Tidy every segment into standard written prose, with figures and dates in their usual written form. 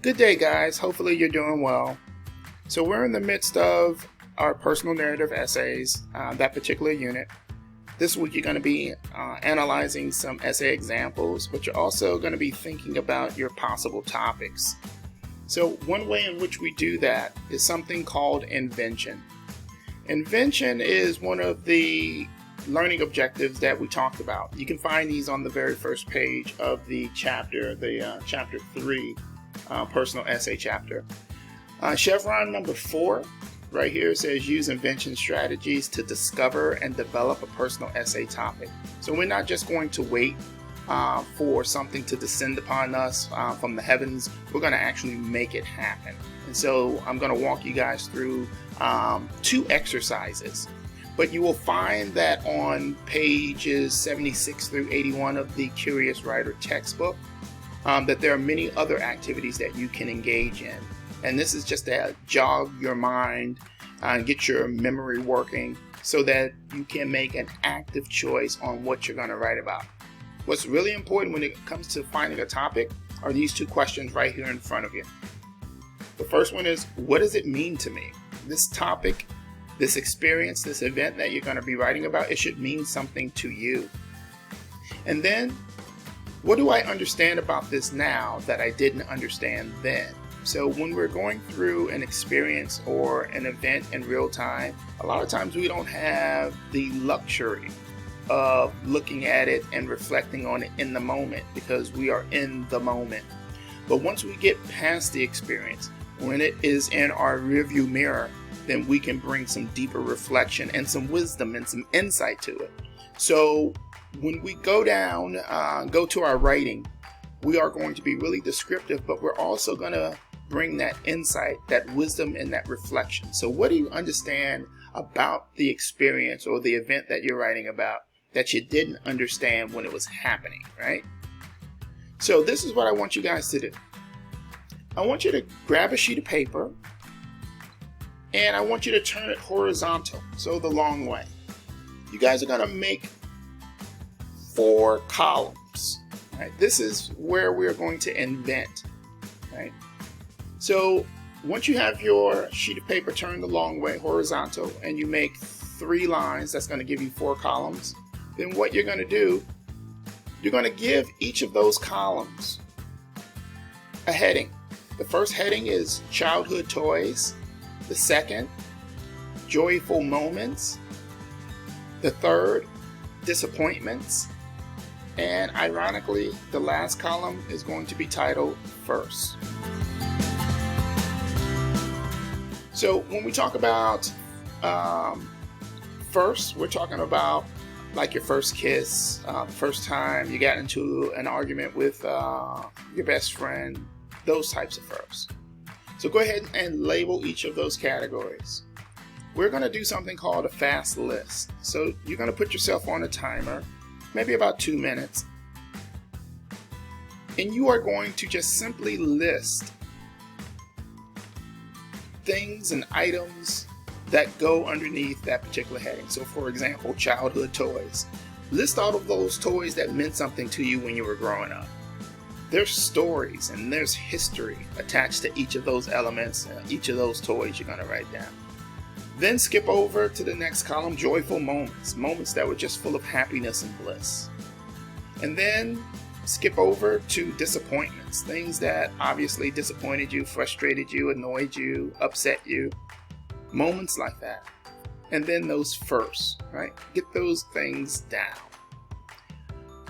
Good day, guys. Hopefully you're doing well. So we're in the midst of our personal narrative essays, that particular unit. This week you're going to be analyzing some essay examples, but you're also going to be thinking about your possible topics. So one way in which we do that is something called invention. Invention is one of the learning objectives that we talked about. You can find these on the very first page of the chapter, chapter 3 personal essay chapter. Chevron number 4 right here says use invention strategies to discover and develop a personal essay topic. So we're not just going to wait for something to descend upon us from the heavens. We're going to actually make it happen. And so I'm going to walk you guys through 2 exercises. But you will find that on pages 76 through 81 of the Curious Writer textbook, that there are many other activities that you can engage in. And this is just to jog your mind and get your memory working so that you can make an active choice on what you're going to write about. What's really important when it comes to finding a topic are these 2 questions right here in front of you. The first one is, what does it mean to me? This topic, this experience, this event that you're going to be writing about, it should mean something to you. And then, what do I understand about this now that I didn't understand then? So when we're going through an experience or an event in real time, a lot of times we don't have the luxury of looking at it and reflecting on it in the moment because we are in the moment. But once we get past the experience, when it is in our rearview mirror, then we can bring some deeper reflection and some wisdom and some insight to it. So when we go to our writing, we are going to be really descriptive, but we're also going to bring that insight, that wisdom, and that reflection. So what do you understand about the experience or the event that you're writing about that you didn't understand when it was happening, right? So this is what I want you guys to do. I want you to grab a sheet of paper and I want you to turn it horizontal, so the long way. You guys are going to make 4 columns. Right? This is where we're going to invent. Right? So once you have your sheet of paper turned the long way, horizontal, and you make 3 lines, that's going to give you 4 columns. Then what you're going to do, you're going to give each of those columns a heading. The first heading is childhood toys. The second, joyful moments. The third, disappointments. And ironically, the last column is going to be titled first. So when we talk about first, we're talking about like your first kiss, the first time you got into an argument with your best friend, those types of firsts. So go ahead and label each of those categories. We're going to do something called a fast list. So you're going to put yourself on a timer, maybe about 2 minutes. And you are going to just simply list things and items that go underneath that particular heading. So for example, childhood toys. List all of those toys that meant something to you when you were growing up. There's stories and there's history attached to each of those elements, each of those toys you're going to write down. Then skip over to the next column, joyful moments, moments that were just full of happiness and bliss. And then skip over to disappointments, things that obviously disappointed you, frustrated you, annoyed you, upset you, moments like that. And then those firsts, right? Get those things down.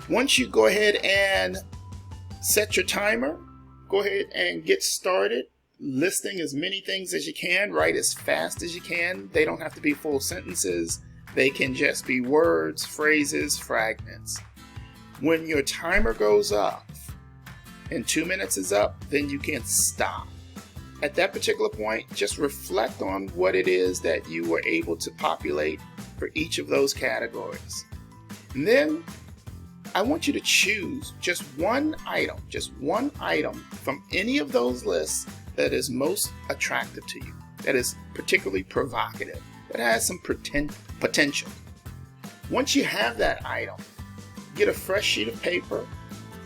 Once you go ahead and set your timer, go ahead and get started listing as many things as you can. Write as fast as you can. They don't have to be full sentences. They can just be words, phrases, fragments. When your timer goes up and 2 minutes is up, then you can stop. At that particular point, just reflect on what it is that you were able to populate for each of those categories. And then I want you to choose just one item from any of those lists that is most attractive to you, that is particularly provocative, that has some potential. Once you have that item, get a fresh sheet of paper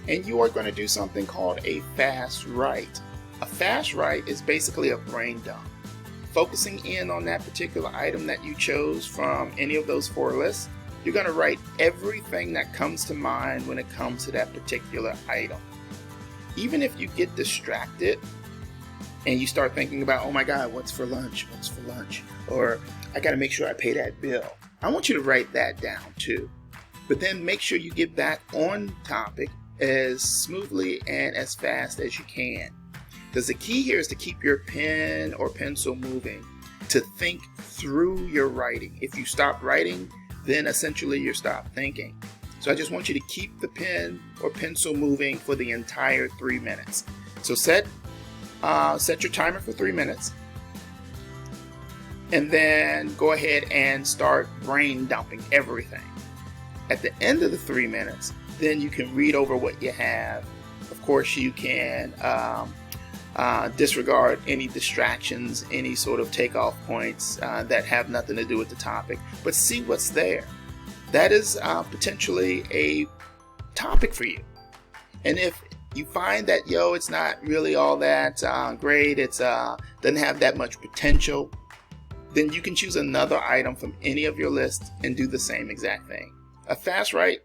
and you are going to do something called a fast write. A fast write is basically a brain dump, focusing in on that particular item that you chose from any of those 4 lists. You're going to write everything that comes to mind when it comes to that particular item. Even if you get distracted and you start thinking about, oh my God, what's for lunch? What's for lunch? Or I got to make sure I pay that bill. I want you to write that down too. But then make sure you get back on topic as smoothly and as fast as you can. Because the key here is to keep your pen or pencil moving, to think through your writing. If you stop writing, then essentially you stop thinking. So I just want you to keep the pen or pencil moving for the entire 3 minutes. So set your timer for 3 minutes, and then go ahead and start brain dumping everything. At the end of the 3 minutes, then you can read over what you have. Of course, you can disregard any distractions, any sort of takeoff points that have nothing to do with the topic, but see what's there. That is potentially a topic for you. And if you find that, it's not really all that great, it doesn't have that much potential, then you can choose another item from any of your lists and do the same exact thing. A fast write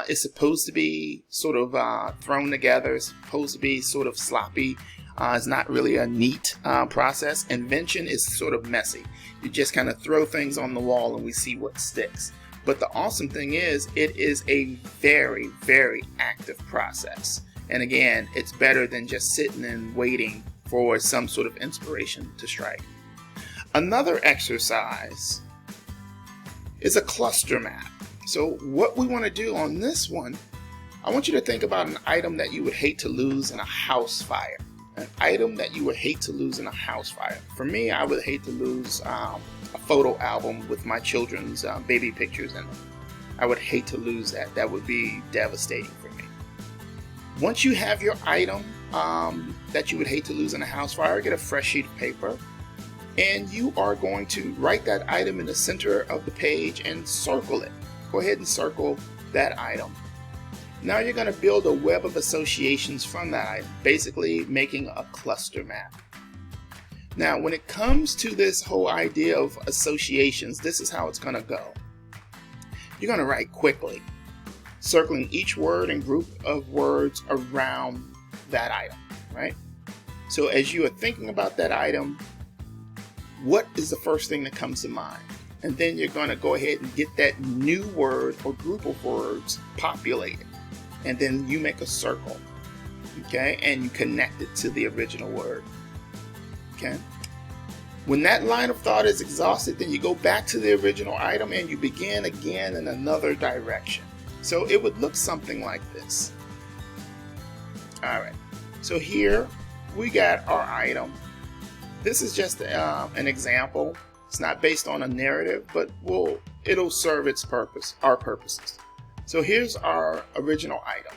is supposed to be sort of thrown together, it's supposed to be sort of sloppy. It's not really a neat process. Invention is sort of messy. You just kind of throw things on the wall and we see what sticks. But the awesome thing is, it is a very, very active process. And again, it's better than just sitting and waiting for some sort of inspiration to strike. Another exercise is a cluster map. So what we want to do on this one, I want you to think about an item that you would hate to lose in a house fire. An item that you would hate to lose in a house fire. For me, I would hate to lose a photo album with my children's baby pictures in them. I would hate to lose that. That would be devastating for me. Once you have your item that you would hate to lose in a house fire, get a fresh sheet of paper, and you are going to write that item in the center of the page and circle it. Go ahead and circle that item. Now you're going to build a web of associations from that item, basically making a cluster map. Now, when it comes to this whole idea of associations, this is how it's going to go. You're going to write quickly, circling each word and group of words around that item, right? So as you are thinking about that item, what is the first thing that comes to mind? And then you're going to go ahead and get that new word or group of words populated. And then you make a circle, okay? And you connect it to the original word, okay? When that line of thought is exhausted, then you go back to the original item and you begin again in another direction. So it would look something like this. All right, so here we got our item. This is just an example. It's not based on a narrative, but it'll serve its purpose, our purposes. So here's our original item,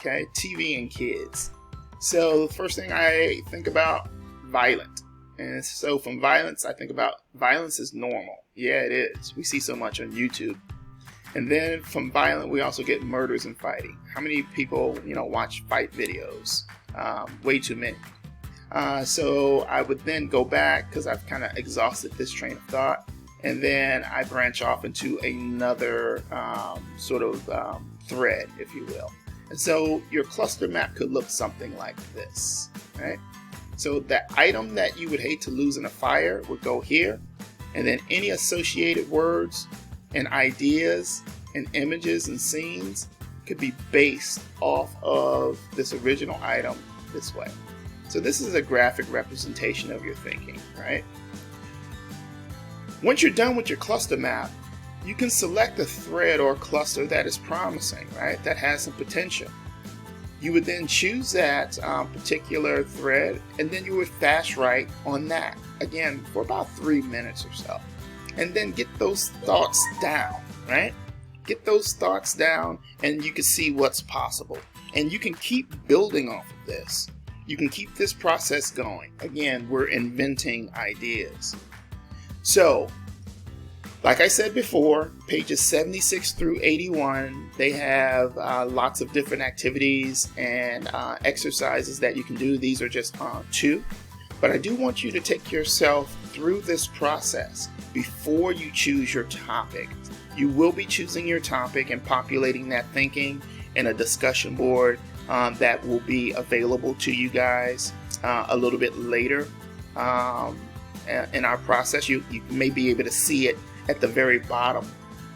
okay? TV and kids. So the first thing I think about, violent. And so from violence, I think about violence is normal. Yeah, it is. We see so much on YouTube. And then from violent, we also get murders and fighting. How many people, watch fight videos? Way too many. So I would then go back, because I've kind of exhausted this train of thought, and then I branch off into another sort of thread, if you will. And so your cluster map could look something like this, right? So that item that you would hate to lose in a fire would go here, and then any associated words and ideas and images and scenes could be based off of this original item this way. So this is a graphic representation of your thinking, right? Once you're done with your cluster map, you can select a thread or cluster that is promising, right? That has some potential. You would then choose that particular thread, and then you would fast write on that, again, for about 3 minutes or so. And then get those thoughts down, right? Get those thoughts down, and you can see what's possible. And you can keep building off of this. You can keep this process going. Again, we're inventing ideas. So, Like I said before, pages 76 through 81, they have lots of different activities and exercises that you can do. These are just 2. But I do want you to take yourself through this process before you choose your topic. You will be choosing your topic and populating that thinking in a discussion board that will be available to you guys a little bit later in our process. You may be able to see it at the very bottom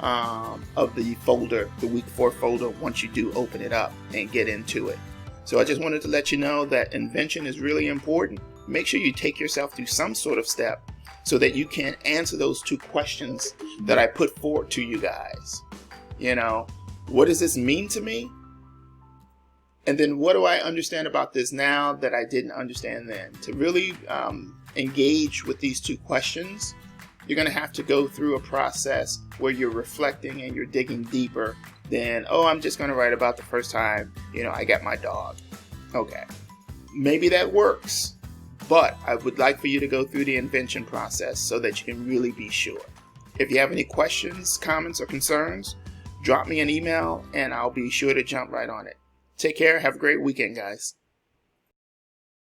of the folder, the week 4 folder, once you do open it up and get into it. So I just wanted to let you know that invention is really important. Make sure you take yourself through some sort of step so that you can answer those 2 questions that I put forward to you guys. You know, what does this mean to me? And then what do I understand about this now that I didn't understand then? To really engage with these 2 questions, you're going to have to go through a process where you're reflecting and you're digging deeper than, oh, I'm just going to write about the first time, I got my dog. Okay, maybe that works, but I would like for you to go through the invention process so that you can really be sure. If you have any questions, comments, or concerns, drop me an email and I'll be sure to jump right on it. Take care. Have a great weekend, guys.